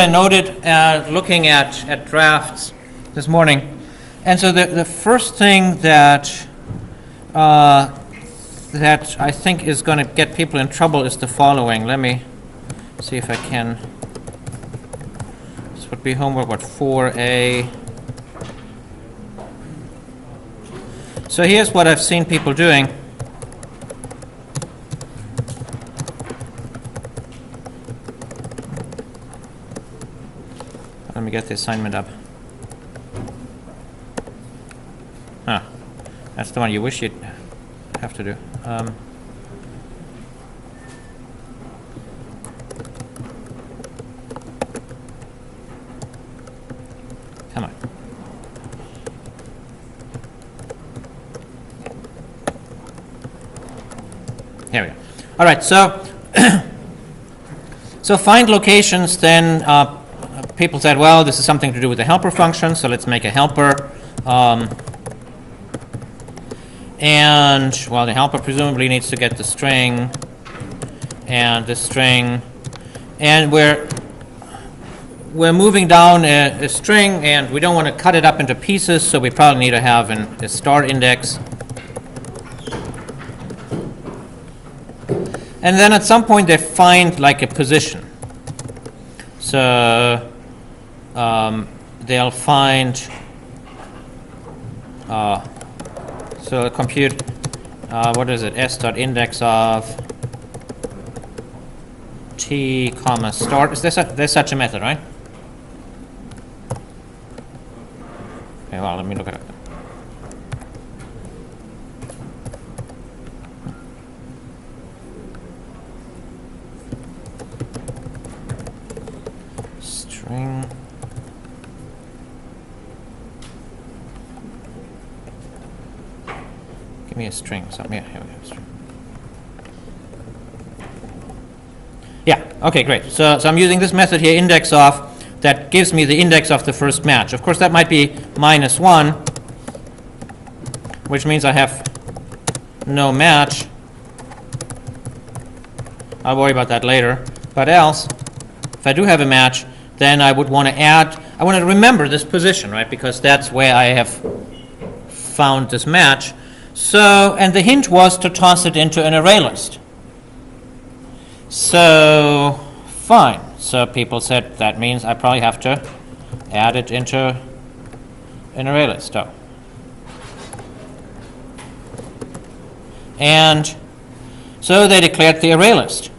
I noted looking at drafts this morning. And so the first thing that that I think is going to get people in trouble is the following. Let me see if I can. This would be homework, what, 4A. So here's what I've seen people doing. Let me get the assignment up. Ah, that's the one you wish you'd have to do. Come on. Here we go. All right, so so find locations, then people said, well, this is something to do with the helper function, so let's make a helper. And, well, the helper presumably needs to get the string and the string. And we're moving down a string, and we don't want to cut it up into pieces, so we probably need to have a start index. And then at some point they find like a position. So they'll find, so compute, what is it, s.index of t comma start. Is there's such a method, right? Okay, well, let me look it up. String. Give me a string. Something. Yeah, here we go. String. Yeah. Okay. Great. So I'm using this method here, index of, that gives me the index of the first match. Of course, that might be -1, which means I have no match. I'll worry about that later. But else, if I do have a match, then I would want to add. I want to remember this position, right? Because that's where I have found this match. So, and the hint was to toss it into an array list. So, fine. So people said that means I probably have to add it into an array list. Oh. And so they declared the array list.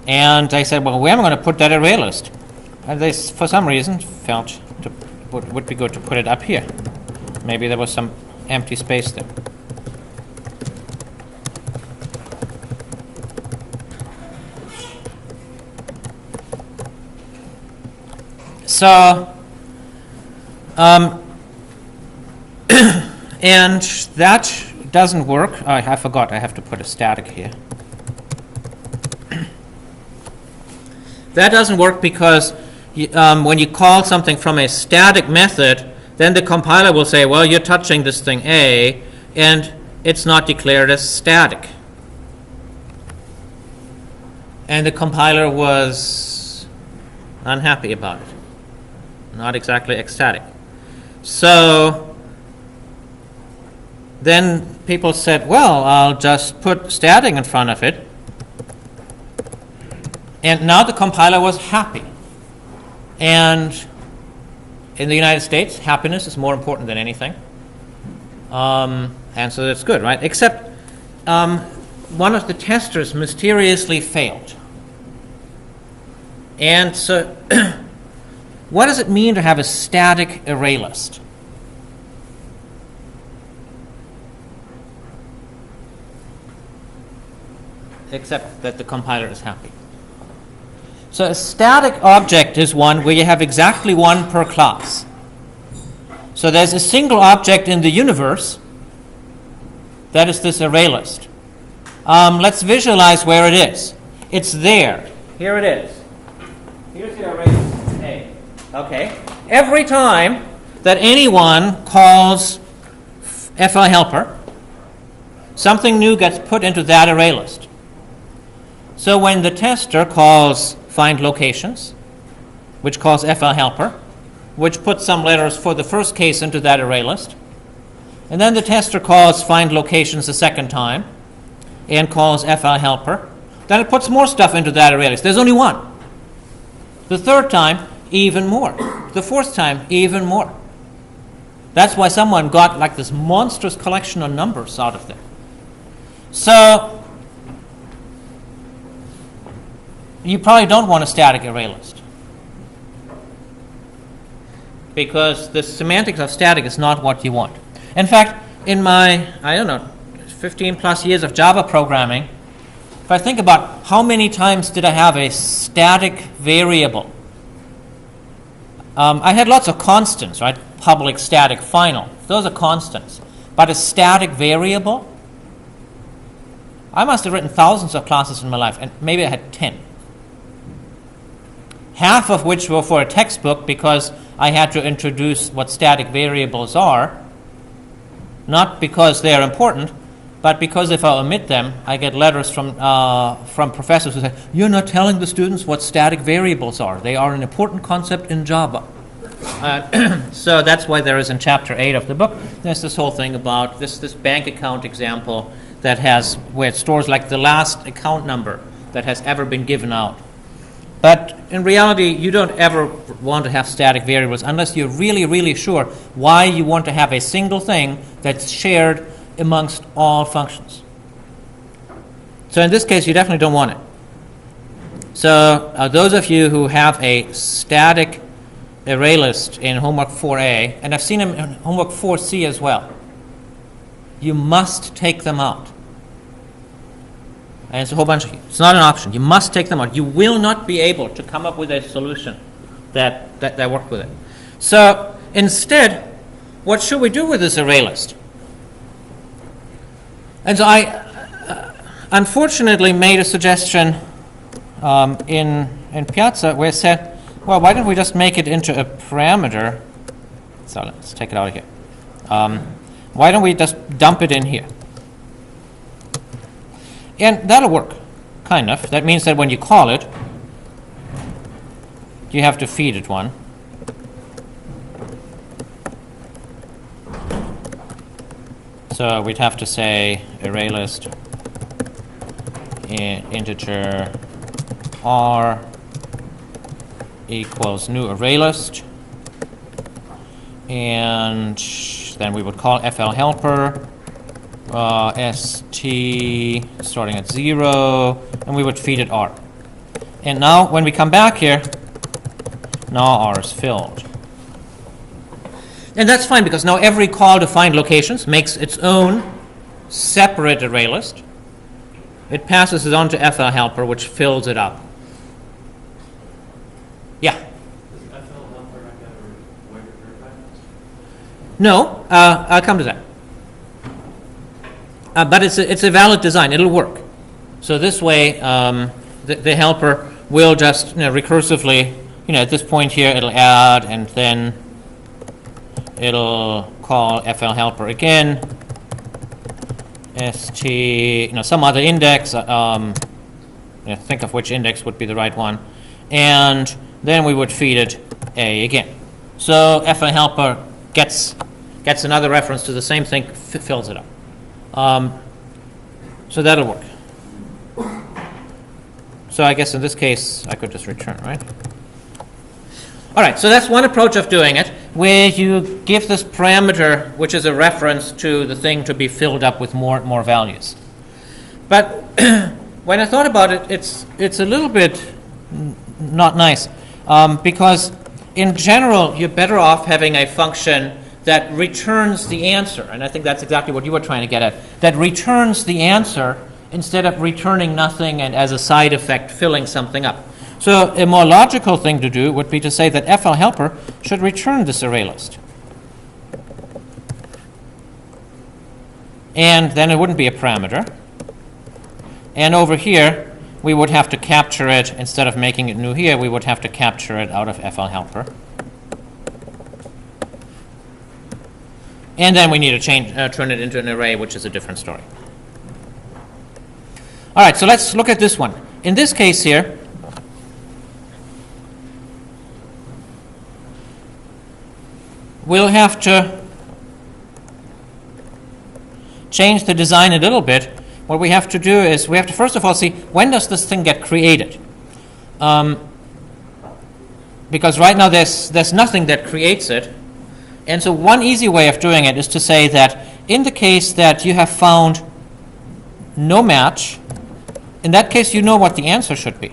And they said, well, where am I going to put that array list? And they, for some reason, felt it would be good to put it up here. Maybe there was some empty space there. So, and that doesn't work. Oh, I forgot. I have to put a static here. That doesn't work because when you call something from a static method, then the compiler will say, well, you're touching this thing A, and it's not declared as static. And the compiler was unhappy about it. Not exactly ecstatic. So then people said, well, I'll just put static in front of it. And now the compiler was happy. And in the United States, happiness is more important than anything. And so that's good, right? Except one of the testers mysteriously failed. And so what does it mean to have a static array list? Except that the compiler is happy. So a static object is one where you have exactly one per class. So there's a single object in the universe. That is this array list. Let's visualize where it is. It's there. Here it is. Here's the array list A. Okay. Every time that anyone calls FL helper, something new gets put into that array list. So when the tester calls find locations, which calls FL helper, which puts some letters for the first case into that array list. And then the tester calls find locations a second time and calls FL helper. Then it puts more stuff into that array list. There's only one. The third time, even more. The fourth time, even more. That's why someone got like this monstrous collection of numbers out of there. So you probably don't want a static array list, because the semantics of static is not what you want. In fact, in my, 15 plus years of Java programming, if I think about how many times did I have a static variable, I had lots of constants, right? Public, static, final. Those are constants. But a static variable, I must have written thousands of classes in my life, and maybe I had 10. Half of which were for a textbook because I had to introduce what static variables are, not because they are important, but because if I omit them, I get letters from professors who say, you're not telling the students what static variables are. They are an important concept in Java. So that's why there is in chapter 8 of the book, there's this whole thing about this bank account example that has, where it stores like the last account number that has ever been given out. But in reality, you don't ever want to have static variables unless you're really, really sure why you want to have a single thing that's shared amongst all functions. So in this case, you definitely don't want it. So those of you who have a static array list in homework 4A, and I've seen them in homework 4C as well, you must take them out. And it's a whole bunch of, it's not an option. You must take them out. You will not be able to come up with a solution that works with it. So instead, what should we do with this array list? And so I unfortunately made a suggestion in Piazza where I said, well, why don't we just make it into a parameter? So let's take it out of here. Why don't we just dump it in here? And that'll work, kind of. That means that when you call it, you have to feed it one. So we'd have to say array list integer r equals new array list, and then we would call FL helper st starting at 0, and we would feed it r. And now when we come back here, now r is filled. And that's fine, because now every call to find locations makes its own separate array list. It passes it on to FL helper, which fills it up. Yeah? Does FL helper have a word type? No, I'll come to that. But it's a valid design. It'll work. So this way, the helper will just recursively, at this point here, it'll add, and then it'll call FL helper again, st, some other index. Think of which index would be the right one, and then we would feed it a again. So FL helper gets another reference to the same thing, fills it up. So that'll work. So I guess in this case, I could just return, right? All right, so that's one approach of doing it, where you give this parameter, which is a reference to the thing to be filled up with more and more values. But when I thought about it, it's a little bit not nice, because in general, you're better off having a function that returns the answer, and I think that's exactly what you were trying to get at, that returns the answer instead of returning nothing and as a side effect filling something up. So a more logical thing to do would be to say that FL helper should return this array list. And then it wouldn't be a parameter. And over here, we would have to capture it, instead of making it new here, we would have to capture it out of FL helper. And then we need to turn it into an array, which is a different story. All right, so let's look at this one. In this case here, we'll have to change the design a little bit. What we have to do is we have to first of all see when does this thing get created. Because right now there's nothing that creates it. And so one easy way of doing it is to say that in the case that you have found no match, in that case you know what the answer should be.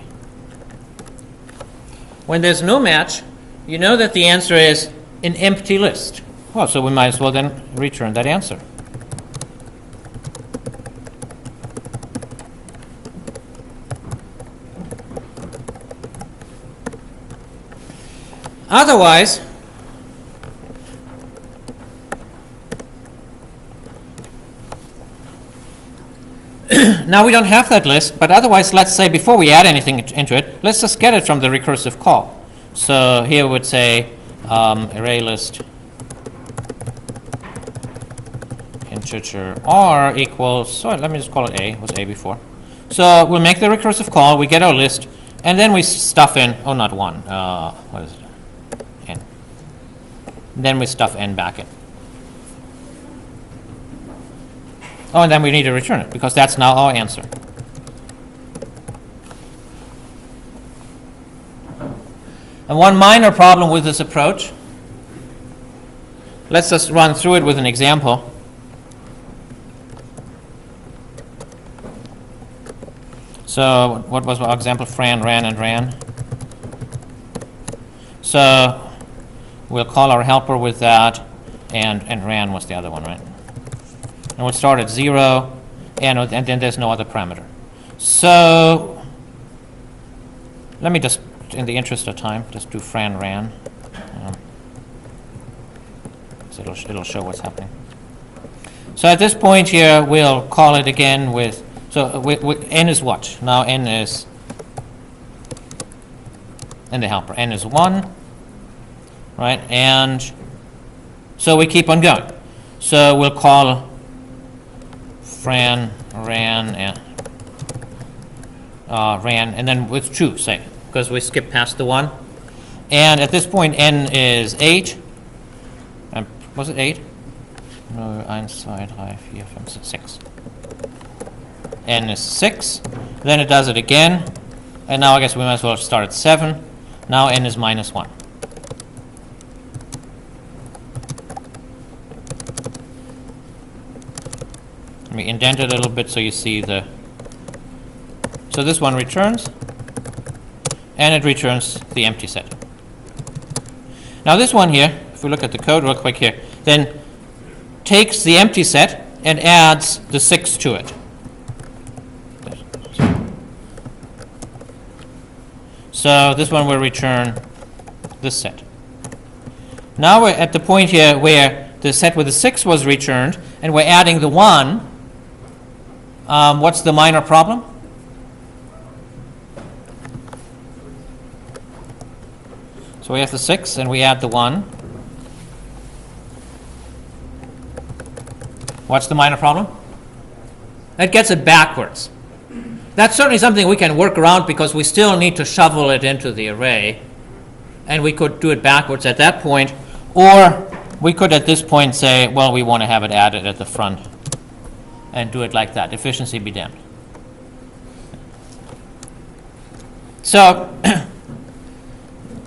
When there's no match, you know that the answer is an empty list. Well, so we might as well then return that answer. Otherwise, now we don't have that list, but otherwise, let's say before we add anything into it, let's just get it from the recursive call. So here we would say array list integer r equals, so let me just call it a, it was a before. So we'll make the recursive call, we get our list, and then we stuff in, oh, not one, what is it? N. Then we stuff n back in. Oh, and then we need to return it, because that's now our answer. And one minor problem with this approach, let's just run through it with an example. So what was our example? Fran, ran, and ran. So we'll call our helper with that, and ran was the other one, right? And we'll start at 0, and then there's no other parameter. So let me just, in the interest of time, just do Fran ran. So it'll show what's happening. So at this point here, we'll call it again with, so n is what? Now n is, in the helper, n is 1, right? And so we keep on going. So we'll call Fran, ran, and then with 2, say, because we skipped past the 1. And at this point, n is 8. Was it 8? No, 1, 2, 3, 4, 5, 6. N is 6. Then it does it again. And now I guess we might as well start at 7. Now n is minus 1. Let me indent it a little bit so you see the... So this one returns, and it returns the empty set. Now this one here, if we look at the code real quick here, then takes the empty set and adds the 6 to it. So this one will return this set. Now we're at the point here where the set with the 6 was returned, and we're adding the 1. What's the minor problem? So we have the 6 and we add the 1. What's the minor problem? That gets it backwards. That's certainly something we can work around because we still need to shovel it into the array. And we could do it backwards at that point. Or we could at this point say, well, we want to have it added at the front. And do it like that. Efficiency be damned. So,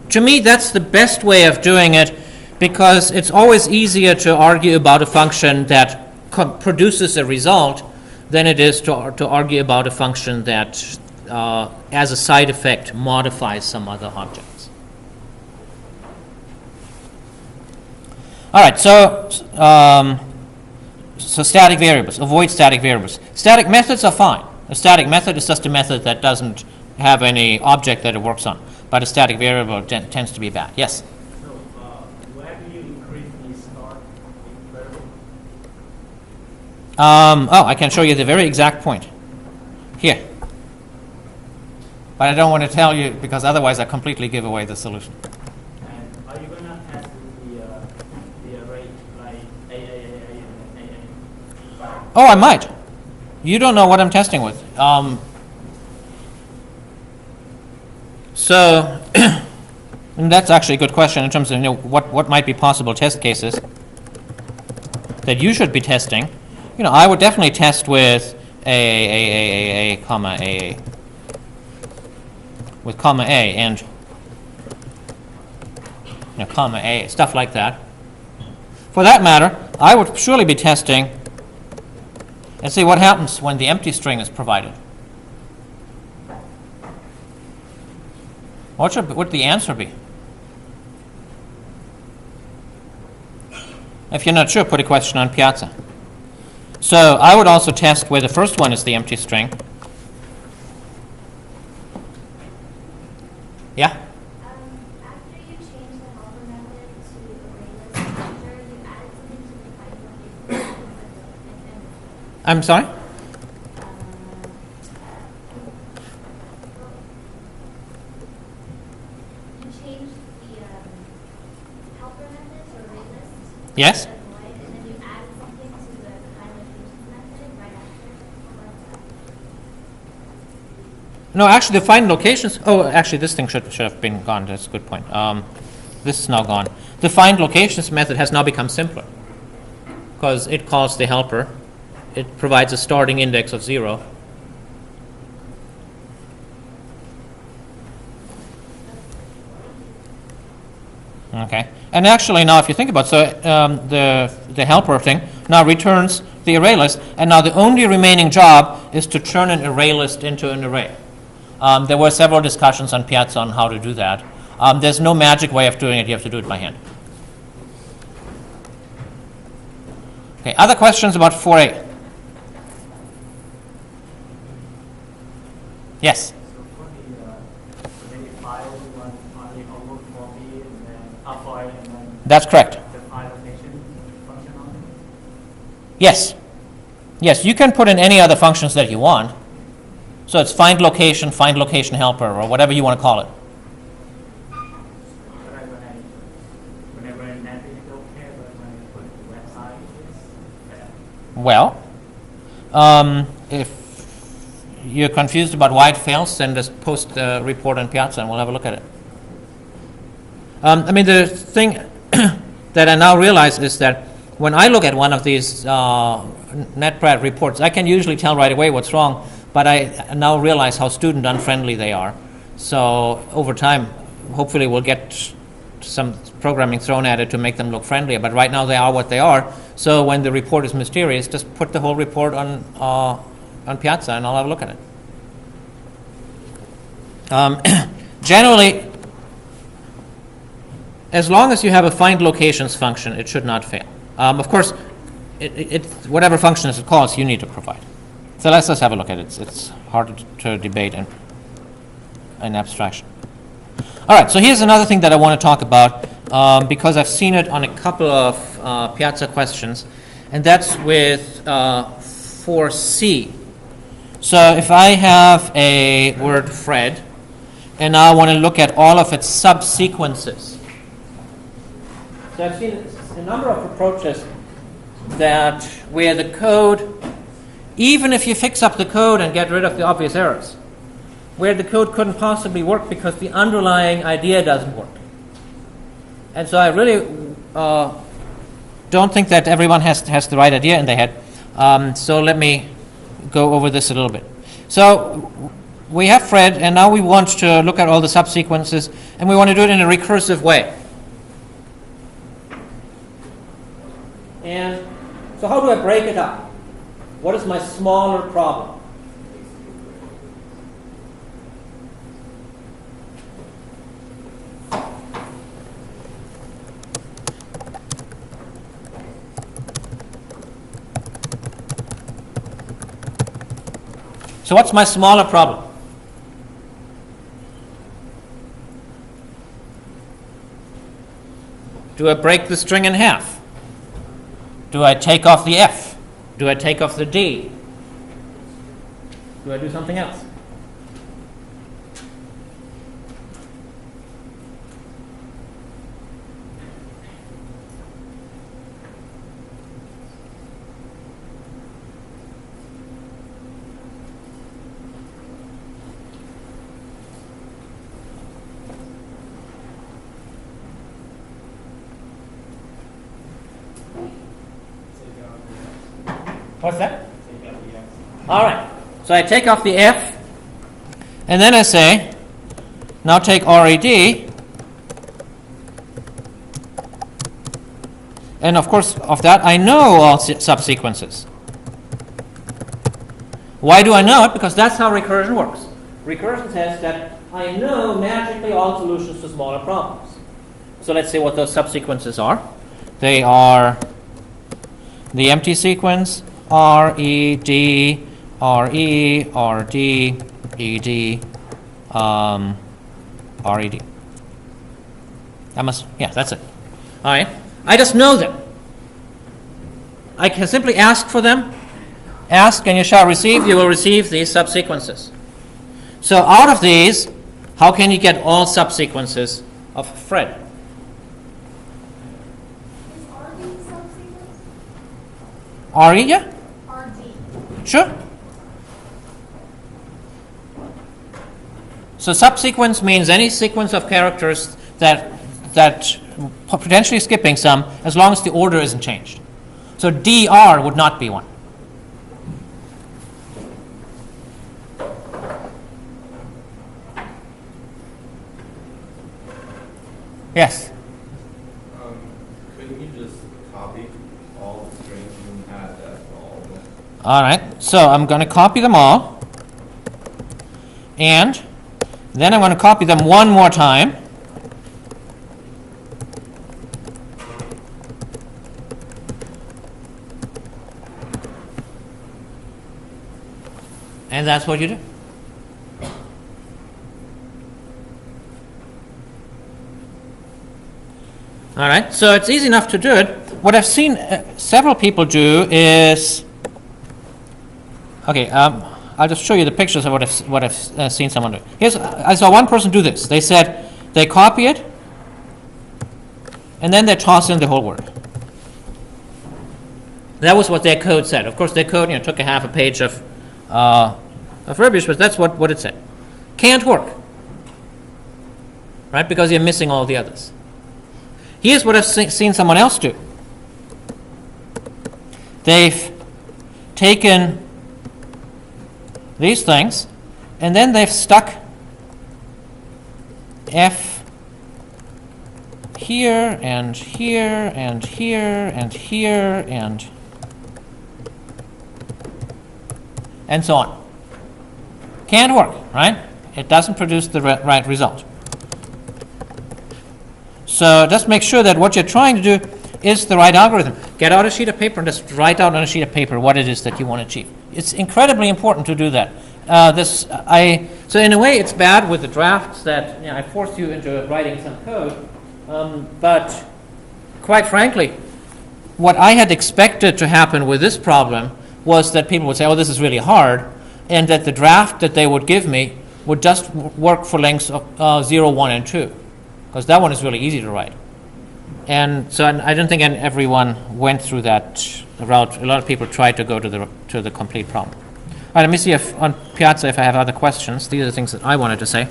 to me, that's the best way of doing it because it's always easier to argue about a function that produces a result than it is to argue about a function that, as a side effect, modifies some other objects. All right, so static variables, avoid static variables. Static methods are fine. A static method is just a method that doesn't have any object that it works on. But a static variable tends to be bad. Yes? So, where do you increase the start variable? I can show you the very exact point. Here. But I don't want to tell you because otherwise I completely give away the solution. And are you going to test the array like A, and A? Oh, I might. You don't know what I'm testing with. So And that's actually a good question in terms of what might be possible test cases that you should be testing. I would definitely test with a comma a with comma a and comma a, stuff like that. For that matter, I would surely be testing and see what happens when the empty string is provided. What would the answer be? If you're not sure, put a question on Piazza. So I would also test where the first one is the empty string. Yeah? After you change the helper method to array list structure, you added something to the find location. I'm sorry? You changed the helper method to array list. Yes? And then you added something to the find locations method right after. No, actually, the find locations. Oh, actually, this thing should have been gone. That's a good point. This is now gone. The find locations method has now become simpler because it calls the helper. It provides a starting index of 0. Okay. And actually, now if you think about it, so the helper thing now returns the array list, and now the only remaining job is to turn an array list into an array. There were several discussions on Piazza on how to do that. There's no magic way of doing it. You have to do it by hand. Okay, other questions about 4a? Yes? So for the file, we want only over for B and then for A and then That's correct. the file location function on it. Yes. Yes, you can put in any other functions that you want. So it's find location helper, or whatever you want to call it. Whenever I net it, okay, but when I put the website, it's bad. Well, if you're confused about why it fails, send us post report on Piazza and we'll have a look at it. The thing that I now realize is that when I look at one of these NetPrat reports, I can usually tell right away what's wrong, but I now realize how student unfriendly they are. So over time, hopefully we'll get some programming thrown at it to make them look friendlier, but right now they are what they are. So when the report is mysterious, just put the whole report on Piazza and I'll have a look at it. Generally, as long as you have a find locations function, it should not fail. Of course, whatever function it calls, you need to provide. So let's just have a look at it. It's hard to debate in abstraction. All right, so here's another thing that I want to talk about because I've seen it on a couple of Piazza questions, and that's with 4C. So if I have a word Fred, and now I want to look at all of its subsequences. So I've seen a number of approaches that where the code, even if you fix up the code and get rid of the obvious errors, where the code couldn't possibly work because the underlying idea doesn't work. And so I really don't think that everyone has the right idea in their head. So let me go over this a little bit. So we have Fred, and now we want to look at all the subsequences, and we want to do it in a recursive way. And so how do I break it up? What is my smaller problem? So what's my smaller problem? Do I break the string in half? Do I take off the F? Do I take off the D? Do I do something else? What's that? All right. So I take off the F, and then I say, now take RED, and of course, of that, I know all subsequences. Why do I know it? Because that's how recursion works. Recursion says that I know magically all solutions to smaller problems. So let's see what those subsequences are. They are the empty sequence, R, E, D, R, E, R, D, E, D, R, E, D. That's it. All right. I just know them. I can simply ask for them. Ask and you shall receive. You will receive these subsequences. So out of these, how can you get all subsequences of Fred? Is RD subsequence? RE, yeah? RD. Sure. So subsequence means any sequence of characters that potentially skipping some, as long as the order isn't changed. So DR would not be one. Yes. Couldn't you just copy all the strings and add that to all of them? All right. So I'm going to copy them all, and then I'm going to copy them one more time. And that's what you do. All right, so it's easy enough to do it. What I've seen several people do is, okay, I'll just show you the pictures of what I've seen someone do. I saw one person do this. They said they copy it, and then they toss in the whole word. That was what their code said. Of course, their code took a half a page of verbiage, but that's what it said. Can't work, right? Because you're missing all the others. Here's what I've seen someone else do. They've taken these things, and then they've stuck F here, and here, and here, and here, and so on. Can't work, right? It doesn't produce the right result. So just make sure that what you're trying to do is the right algorithm. Get out a sheet of paper and just write out on a sheet of paper what it is that you want to achieve. It's incredibly important to do that. So in a way, it's bad with the drafts that I forced you into writing some code. But quite frankly, what I had expected to happen with this problem was that people would say, oh, this is really hard, and that the draft that they would give me would just work for lengths of 0, 1, and 2. Because that one is really easy to write. And so I don't think everyone went through that route. A lot of people tried to go to the complete problem. All right, let me see if on Piazza if I have other questions. These are the things that I wanted to say.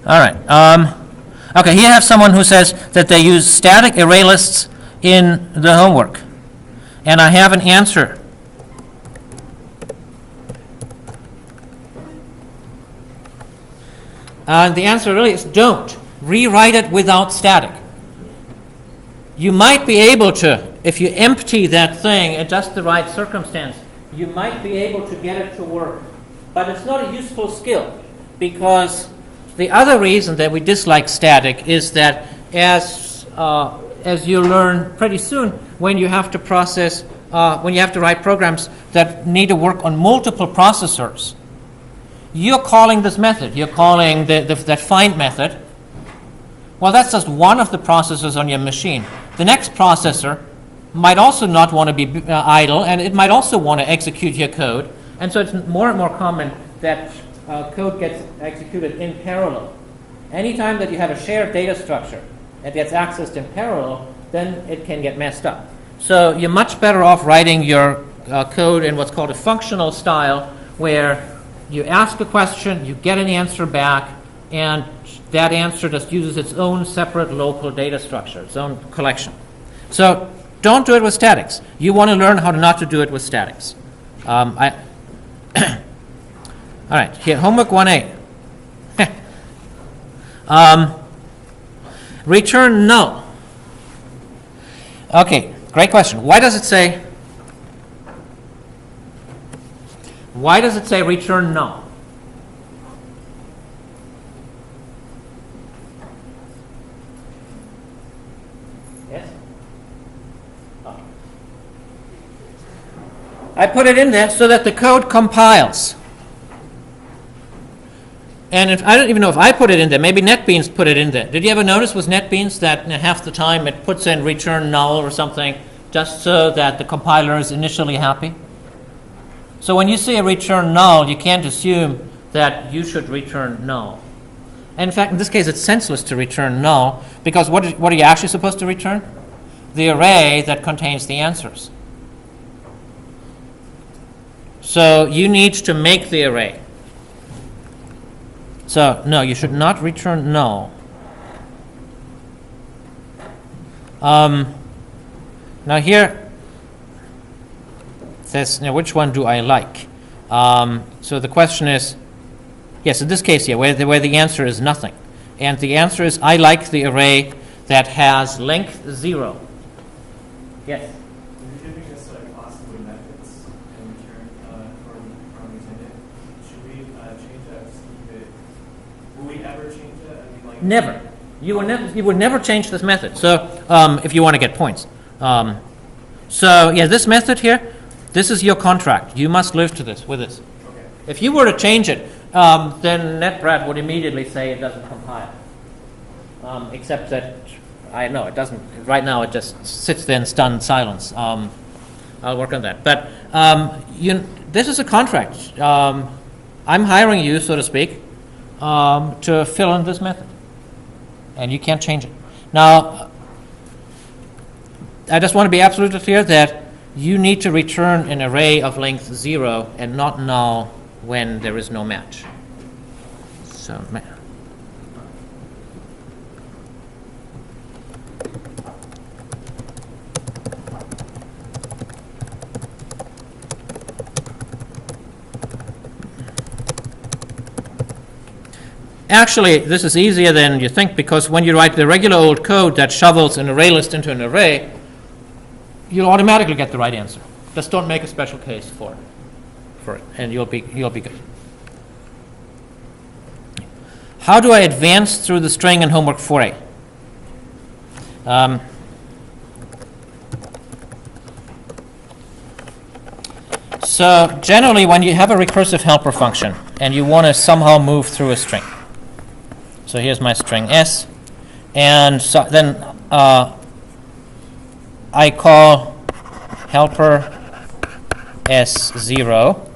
All right. Okay, here I have someone who says that they use static array lists in the homework. And I have an answer. The answer really is don't. Rewrite it without static. You might be able to, if you empty that thing at just the right circumstance, you might be able to get it to work. But it's not a useful skill, because the other reason that we dislike static is that as you learn pretty soon, when you have to process, when you have to write programs that need to work on multiple processors, you're calling this method. You're calling that find method. Well, that's just one of the processors on your machine. The next processor might also not want to be idle, and it might also want to execute your code. And so it's more and more common that code gets executed in parallel. Anytime that you have a shared data structure that gets accessed in parallel, then it can get messed up. So you're much better off writing your code in what's called a functional style, where you ask a question, you get an answer back, and that answer just uses its own separate local data structure, its own collection. So don't do it with statics. You want to learn how not to do it with statics. All right, here, homework 1A. Return null. Okay, great question. Why does it say return null? Yes? Oh. I put it in there so that the code compiles. And I don't even know if I put it in there. Maybe NetBeans put it in there. Did you ever notice with NetBeans that half the time it puts in return null or something just so that the compiler is initially happy? So when you see a return null, you can't assume that you should return null. And in fact, in this case, it's senseless to return null because what are you actually supposed to return? The array that contains the answers. So you need to make the array. So, no, you should not return null. Now here, it says, now which one do I like? So the question is, yes, in this case here, where the answer is nothing. And the answer is, I like the array that has length 0. Yes? If you're giving us like possible methods in return from using it, should we change that to keep it? Will we ever change that? I mean, like Never. You would never change this method. So if you want to get points. So yeah, this method here, this is your contract. You must live to this with this. Okay. If you were to change it, then NetBrat would immediately say it doesn't compile. Except that I know it doesn't. Right now, it just sits there in stunned silence. I'll work on that. But this is a contract. I'm hiring you, so to speak, to fill in this method, and you can't change it. Now, I just want to be absolutely clear that you need to return an array of length 0 and not null when there is no match. So. Actually, this is easier than you think because when you write the regular old code that shovels an array list into an array, you'll automatically get the right answer. Just don't make a special case for it, and you'll be good. How do I advance through the string in homework 4A? So generally, when you have a recursive helper function and you want to somehow move through a string, so here's my string S, and so then I call helper S0,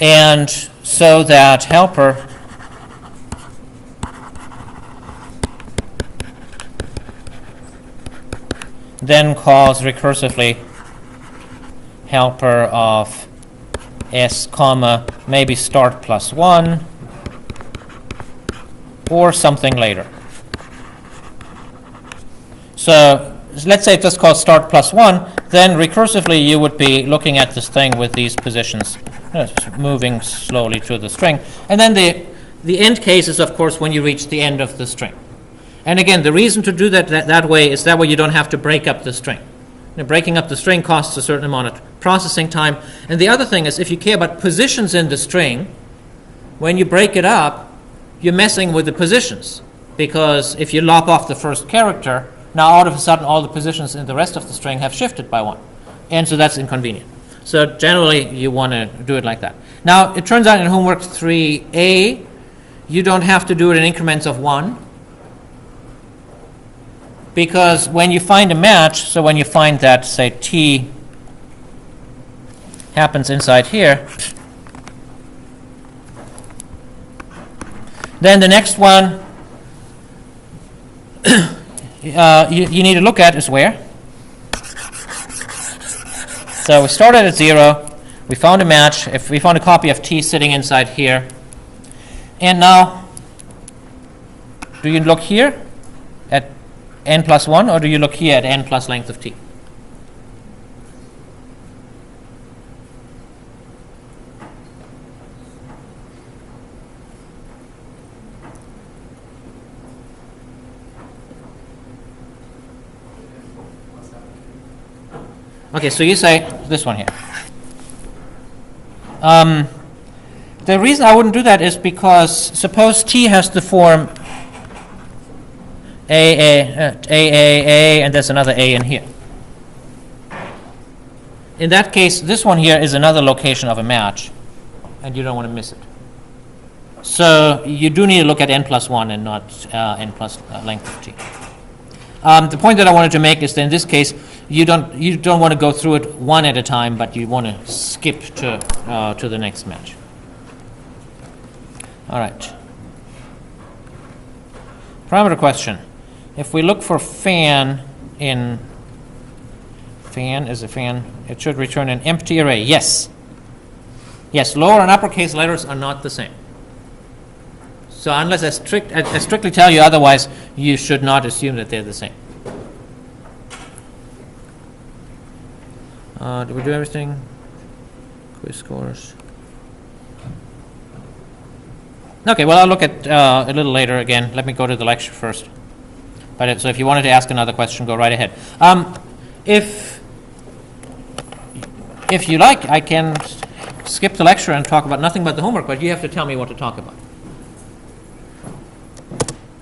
and so that helper then calls recursively helper of S comma maybe start plus 1 or something later. So let's say it just calls start plus 1, then recursively you would be looking at this thing with these positions, moving slowly through the string. And then the end case is, of course, when you reach the end of the string. And again, the reason to do that way is that way you don't have to break up the string. Breaking up the string costs a certain amount of processing time. And the other thing is, if you care about positions in the string, when you break it up, you're messing with the positions. Because if you lop off the first character, now all of a sudden all the positions in the rest of the string have shifted by 1. And so that's inconvenient. So generally you want to do it like that. Now it turns out in homework 3A, you don't have to do it in increments of 1. Because when you find a match, so when you find that, say, T happens inside here, then the next one you need to look at is where? So we started at 0, we found a match, if we found a copy of T sitting inside here, and now Do you look here at n plus 1, or do you look here at n plus length of t? Okay, so you say this one here. The reason I wouldn't do that is because suppose t has the form a, and there's another a in here. In that case, this one here is another location of a match, and you don't want to miss it. So you do need to look at n plus 1 and not n plus length of t. The point that I wanted to make is that in this case, you don't want to go through it one at a time, but you want to skip to the next match. All right. Parameter question. If we look for fan in fan is a fan, it should return an empty array. Yes. Yes, lower and uppercase letters are not the same. So unless I strictly tell you otherwise, you should not assume that they're the same. Did we do everything? Quiz scores. Okay, well, I'll look at a little later again. Let me go to the lecture first. So if you wanted to ask another question, go right ahead. If you like, I can skip the lecture and talk about nothing but the homework, but you have to tell me what to talk about.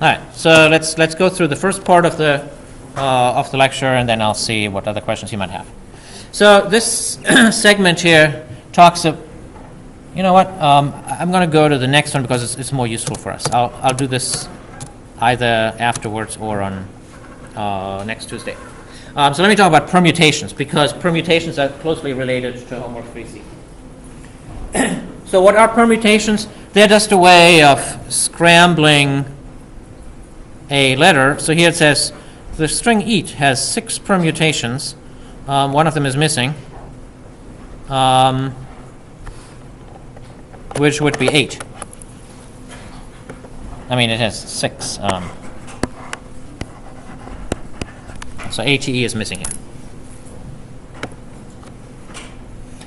All right, so let's go through the first part of the lecture, and then I'll see what other questions you might have. So this segment here talks of, you know what? I'm going to go to the next one because it's more useful for us. I'll do this either afterwards or on next Tuesday. So let me talk about permutations, because permutations are closely related to homework 3C. So what are permutations? They're just a way of scrambling a letter. So here it says the string eat has 6 permutations. One of them is missing, which would be 8. I mean, it has 6. So ATE is missing here.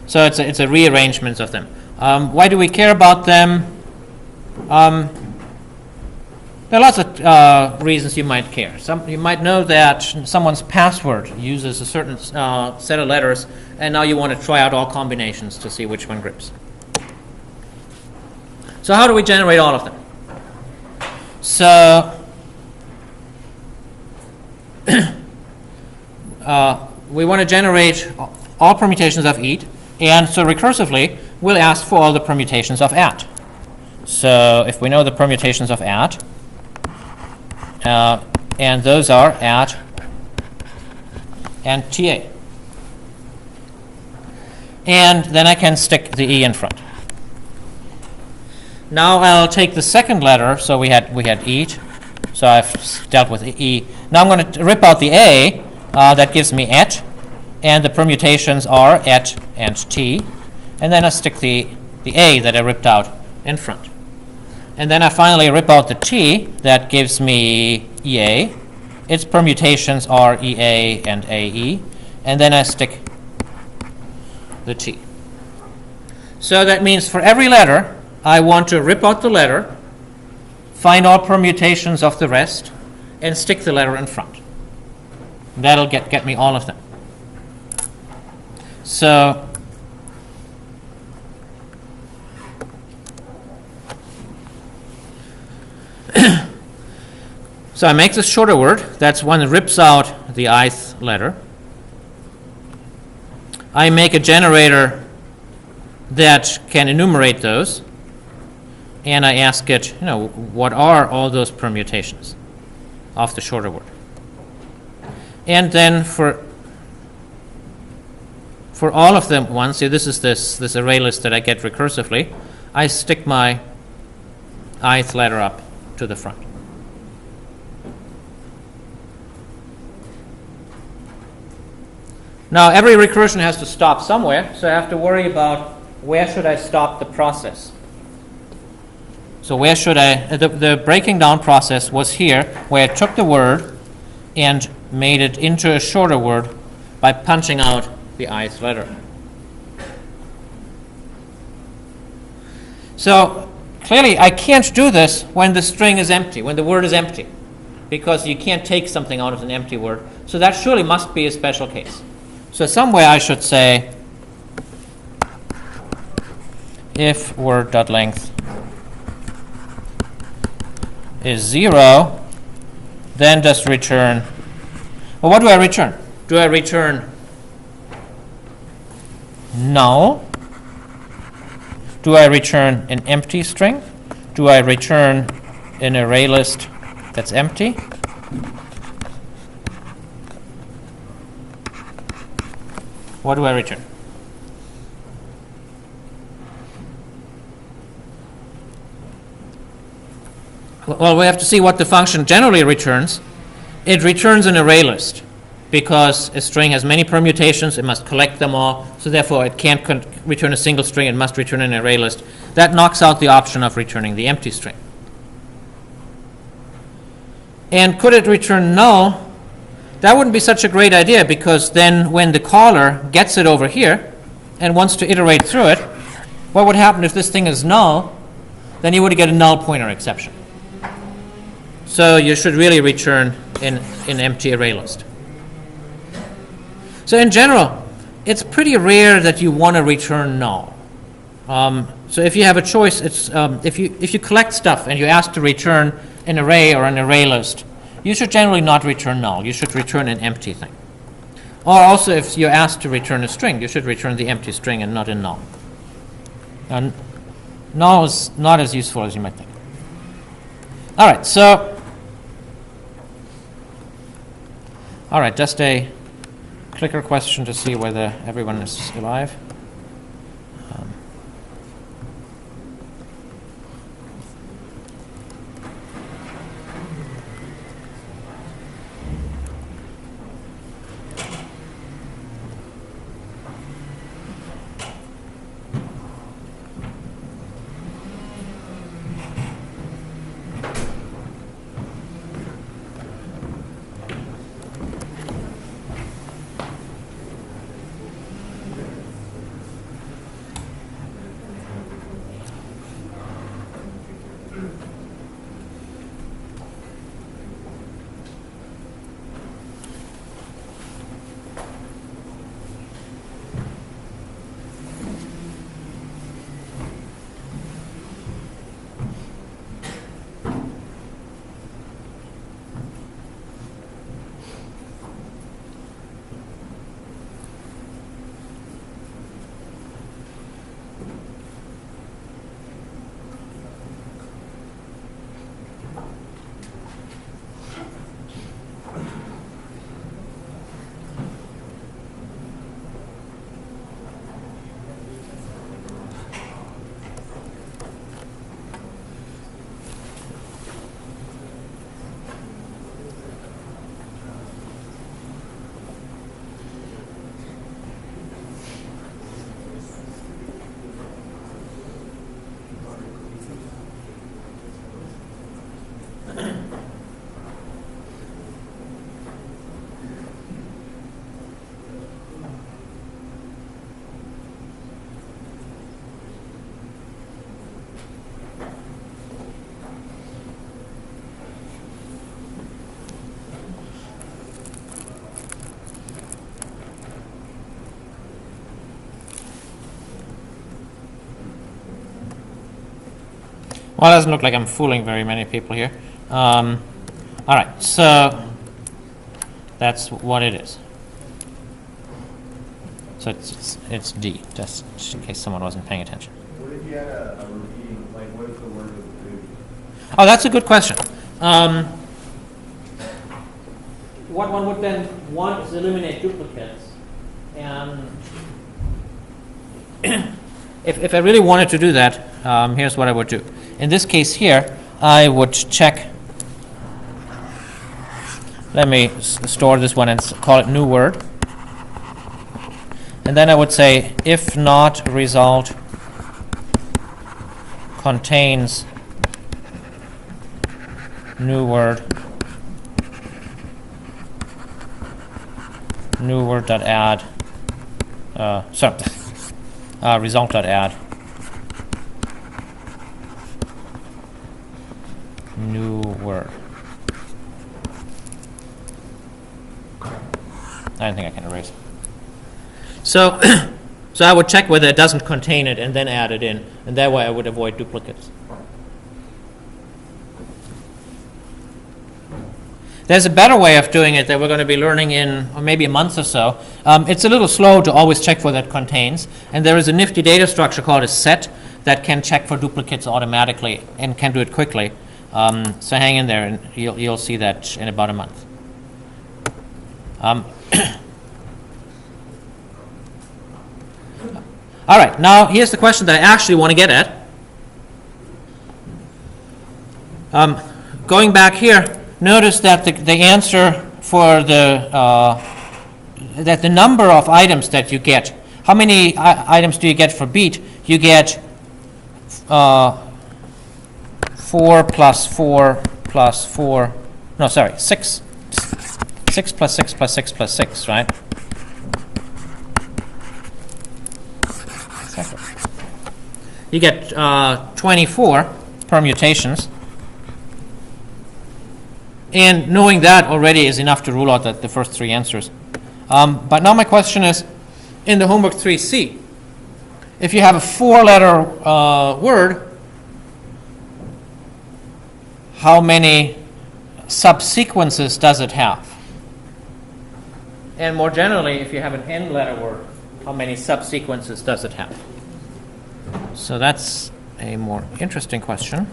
So it's a rearrangement of them. Why do we care about them? There are lots of reasons you might care. You might know that someone's password uses a certain set of letters, and now you want to try out all combinations to see which one grips. So how do we generate all of them? So we want to generate all permutations of eat, and so recursively we'll ask for all the permutations of at. So if we know the permutations of at, and those are at and TA. And then I can stick the E in front. Now I'll take the second letter, so we had eat, so I've dealt with E. Now I'm going to rip out the A, that gives me et, and the permutations are et and T, and then I stick the A that I ripped out in front. And then I finally rip out the T, that gives me EA. Its permutations are EA and AE. And then I stick the T. So that means for every letter, I want to rip out the letter, find all permutations of the rest, and stick the letter in front. That'll get me all of them. So so I make this shorter word. That's one that rips out the ith letter. I make a generator that can enumerate those, and I ask it, what are all those permutations of the shorter word? And then for all of them once, see this is this array list that I get recursively, I stick my ith letter up to the front. Now every recursion has to stop somewhere, so I have to worry about where should I stop the process. So where should I, the breaking down process was here, where I took the word and made it into a shorter word by punching out the ith letter. So clearly I can't do this when the string is empty, when the word is empty, because you can't take something out of an empty word. So that surely must be a special case. So somewhere I should say, if word.length is 0, then just return. Well, what do I return? Do I return null? Do I return an empty string? Do I return an array list that's empty? What do I return? Well, we have to see what the function generally returns. It returns an array list because a string has many permutations. It must collect them all. So therefore, it can't return a single string. It must return an array list. That knocks out the option of returning the empty string. And could it return null? That wouldn't be such a great idea, because then when the caller gets it over here and wants to iterate through it, what would happen if this thing is null? Then you would get a null pointer exception. So you should really return an empty array list. So in general, it's pretty rare that you want to return null. So if you have a choice, it's if you collect stuff and you ask to return an array or an array list, you should generally not return null. You should return an empty thing. Or also, if you're asked to return a string, you should return the empty string and not a null. And null is not as useful as you might think. All right, so just a clicker question to see whether everyone is alive. Well, it doesn't look like I'm fooling very many people here. All right, so that's what it is. So it's D, just in case someone wasn't paying attention. What if you had a repeating, like what if the word was food? Oh, that's a good question. What one would then want is eliminate duplicates. And if I really wanted to do that, here's what I would do. In this case here, I would check. Let me store this one and call it new word. And then I would say if not result contains new word dot add result dot add new word. I don't think I can erase it. So, so I would check whether it doesn't contain it and then add it in, and that way I would avoid duplicates. There's a better way of doing it that we're going to be learning in maybe a month or so. It's a little slow to always check for that contains, and there is a nifty data structure called a set that can check for duplicates automatically and can do it quickly. So hang in there, and you'll see that in about a month. All right, now here's the question that I actually want to get at. Going back here, notice that the answer for that the number of items that you get, how many items do you get for beat? You get 4 plus 4 plus 4, no, sorry, 6. 6 plus 6 plus 6 plus 6, right? You get 24 permutations. And knowing that already is enough to rule out the first three answers. But now my question is, in the homework 3C, if you have a 4-letter word, how many subsequences does it have? And more generally, if you have an n-letter word, how many subsequences does it have? So that's a more interesting question.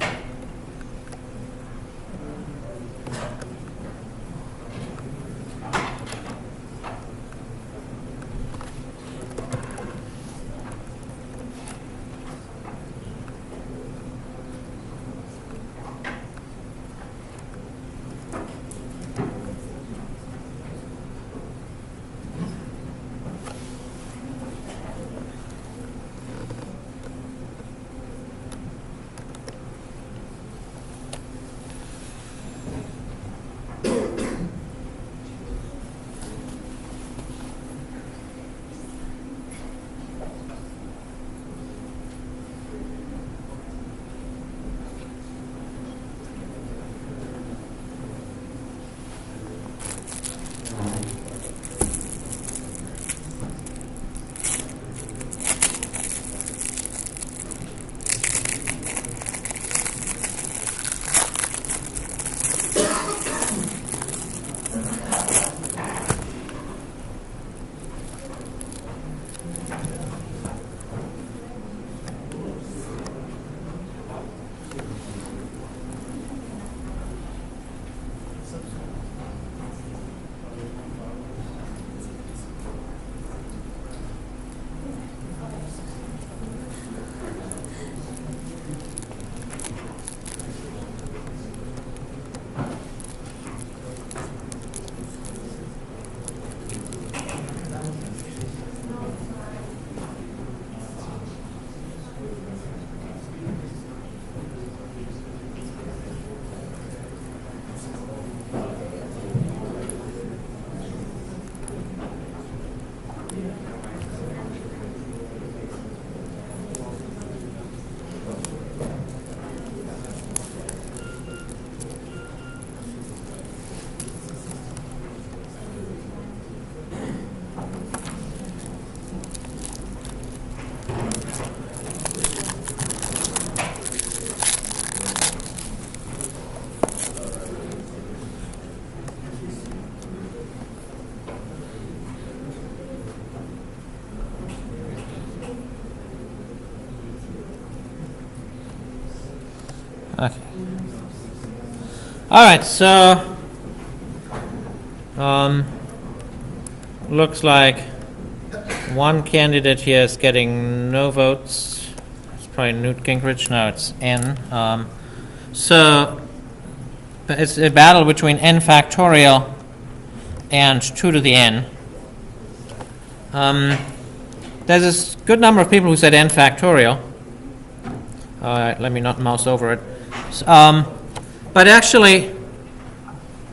Okay. All right, so looks like one candidate here is getting no votes. It's probably Newt Gingrich. No, it's N. So it's a battle between n factorial and 2 to the n. There's a good number of people who said n factorial. Let me not mouse over it. But actually,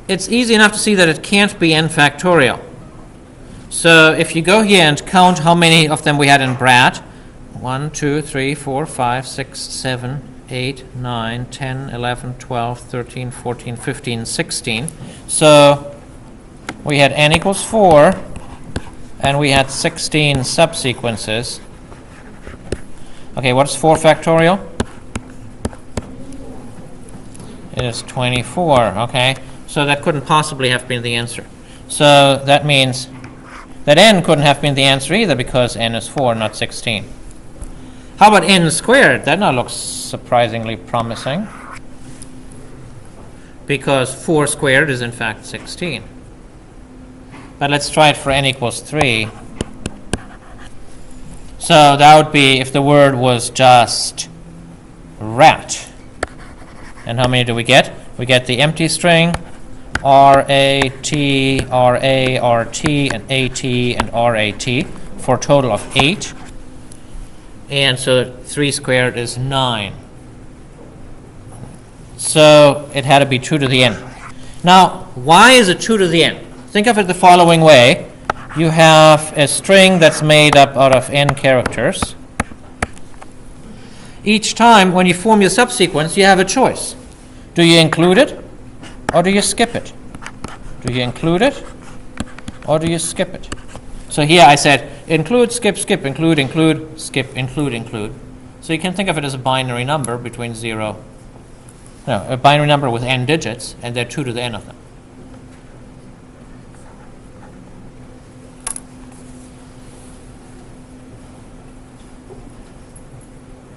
it's easy enough to see that it can't be n factorial. So if you go here and count how many of them we had in Brad, 1, 2, 3, 4, 5, 6, 7, 8, 9, 10, 11, 12, 13, 14, 15, 16. So we had n equals 4, and we had 16 subsequences. Okay, what's 4 factorial? It is 24, okay? So that couldn't possibly have been the answer. So that means that n couldn't have been the answer either, because n is 4, not 16. How about n squared? That now looks surprisingly promising, because 4 squared is in fact 16. But let's try it for n equals 3. So that would be if the word was just rat. And how many do we get? We get the empty string, R-A-T, R-A, R-T, and A-T, and R-A-T, for a total of 8. And so 3 squared is 9. So it had to be 2 to the n. Now, why is it 2 to the n? Think of it the following way. You have a string that's made up out of n characters. Each time when you form your subsequence, you have a choice. Do you include it, or do you skip it? Do you include it, or do you skip it? So here I said include, skip, skip, include, include, skip, include, include. So you can think of it as a binary number between a binary number with n digits, and there are 2 to the n of them.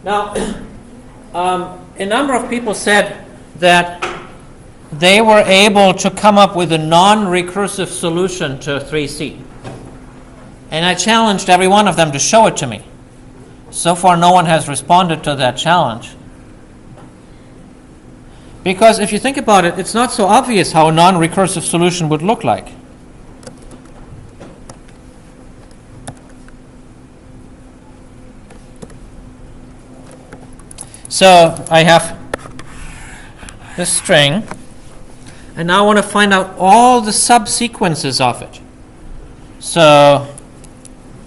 Now, a number of people said that they were able to come up with a non-recursive solution to 3C. And I challenged every one of them to show it to me. So far, no one has responded to that challenge. Because if you think about it, it's not so obvious how a non-recursive solution would look like. So I have this string, and now I want to find out all the subsequences of it. So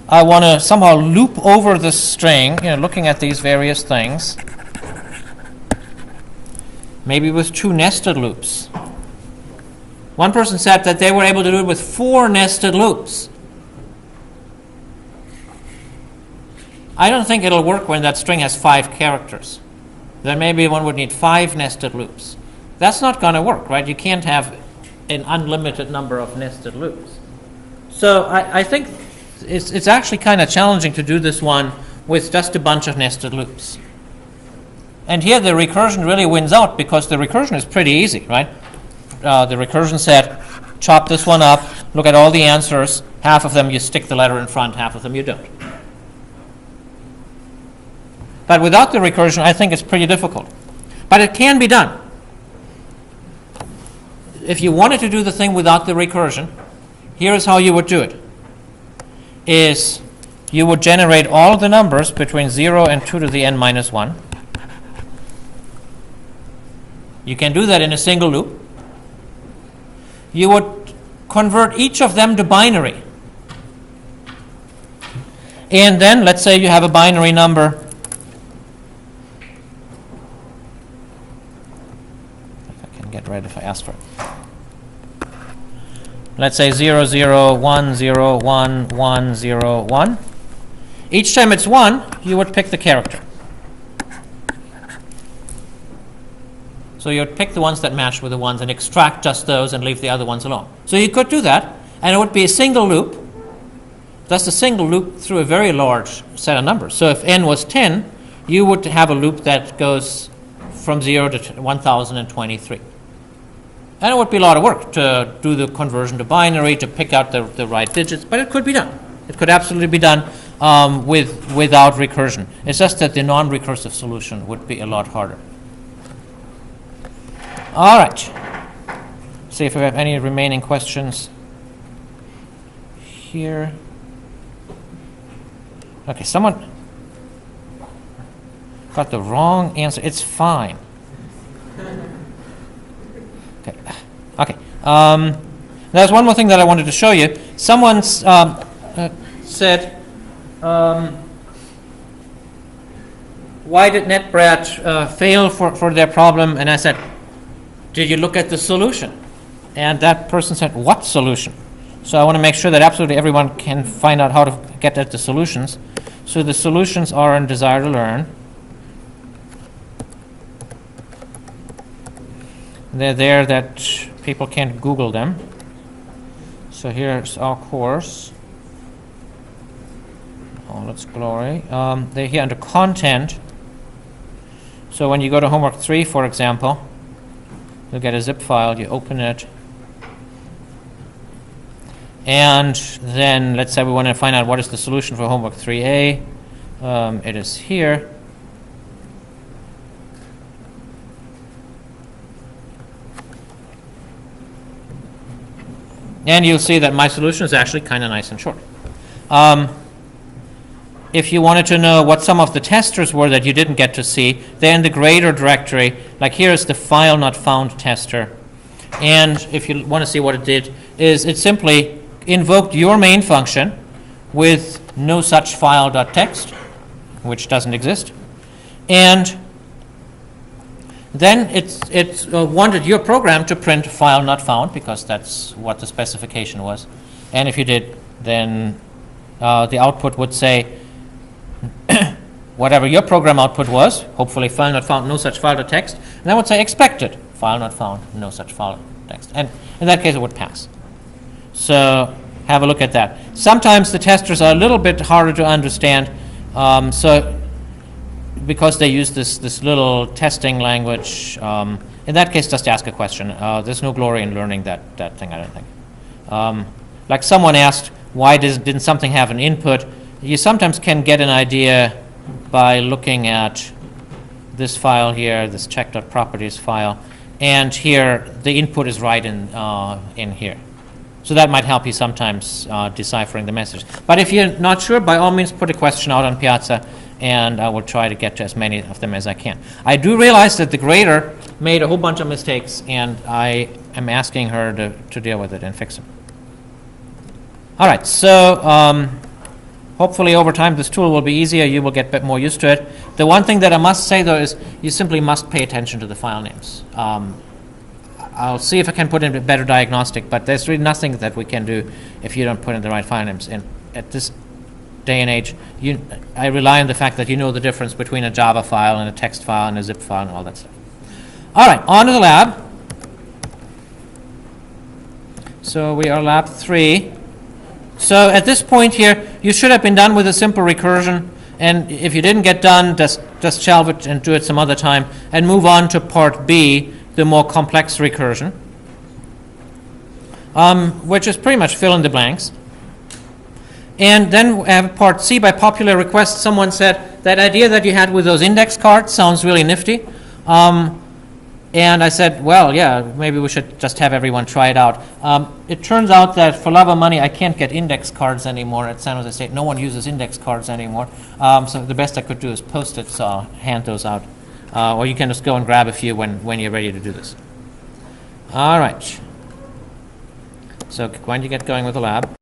I want to somehow loop over this string, looking at these various things, maybe with 2 nested loops. One person said that they were able to do it with 4 nested loops. I don't think it'll work when that string has 5 characters. Then maybe one would need 5 nested loops. That's not going to work, right? You can't have an unlimited number of nested loops. So I think it's actually kind of challenging to do this one with just a bunch of nested loops. And here the recursion really wins out, because the recursion is pretty easy, right? The recursion said, chop this one up, look at all the answers, half of them you stick the letter in front, half of them you don't. But without the recursion, I think it's pretty difficult. But it can be done. If you wanted to do the thing without the recursion, here's how you would do it. Is you would generate all the numbers between 0 and 2 to the n minus 1. You can do that in a single loop. You would convert each of them to binary. And then, let's say you have a binary number. Get right if I ask for it. Let's say 0, 0, 1, 0, 1, 1, 0, 1. Each time it's 1, you would pick the character. So you would pick the ones that match with the ones and extract just those and leave the other ones alone. So you could do that, and it would be a single loop. That's a single loop through a very large set of numbers. So if n was 10, you would have a loop that goes from 0 to 1023. And it would be a lot of work to do the conversion to binary, to pick out the right digits, but it could be done. It could absolutely be done without recursion. It's just that the non-recursive solution would be a lot harder. All right. See if we have any remaining questions here. Okay, someone got the wrong answer. It's fine. Okay. There's one more thing that I wanted to show you. Someone said, why did NetBrat fail for their problem? And I said, did you look at the solution? And that person said, what solution? So I want to make sure that absolutely everyone can find out how to get at the solutions. So the solutions are in Desire to Learn. They're there that people can't Google them. So here's our course. All its glory. They're here under Content. So when you go to Homework 3, for example, you'll get a zip file, you open it, and then let's say we want to find out what is the solution for Homework 3A. It is here. And you'll see that my solution is actually kind of nice and short. If you wanted to know what some of the testers were that you didn't get to see, they're in the grader directory. Like here's the file not found tester. And if you want to see what it did, is it simply invoked your main function with no such file.txt, which doesn't exist. And then it wanted your program to print file not found, because that's what the specification was. And if you did, then the output would say whatever your program output was, hopefully file not found, no such file.txt, and that would say expected, file not found, no such file.txt. And in that case, it would pass. So have a look at that. Sometimes the testers are a little bit harder to understand, because they use this little testing language. In that case, just ask a question. There's no glory in learning that thing, I don't think. Like someone asked, why didn't something have an input? You sometimes can get an idea by looking at this file here, this check.properties file, and here the input is right in here. So that might help you sometimes deciphering the message. But if you're not sure, by all means put a question out on Piazza, and I will try to get to as many of them as I can. I do realize that the grader made a whole bunch of mistakes, and I am asking her to deal with it and fix them. All right, so hopefully over time this tool will be easier. You will get a bit more used to it. The one thing that I must say, though, is you simply must pay attention to the file names. I'll see if I can put in a better diagnostic, but there's really nothing that we can do if you don't put in the right file names. And at this day and age, I rely on the fact that you know the difference between a Java file and a text file and a zip file and all that stuff. All right, on to the lab. So we are lab 3. So at this point here, you should have been done with a simple recursion. And if you didn't get done, just shelve it and do it some other time and move on to part B, the more complex recursion, which is pretty much fill in the blanks. And then we have part C. By popular request, someone said that idea that you had with those index cards sounds really nifty. And I said, well, yeah, maybe we should just have everyone try it out. It turns out that for love of money, I can't get index cards anymore at San Jose State. No one uses index cards anymore. So the best I could do is post it, so I'll hand those out. Or you can just go and grab a few when you're ready to do this. All right. So when you get going with the lab.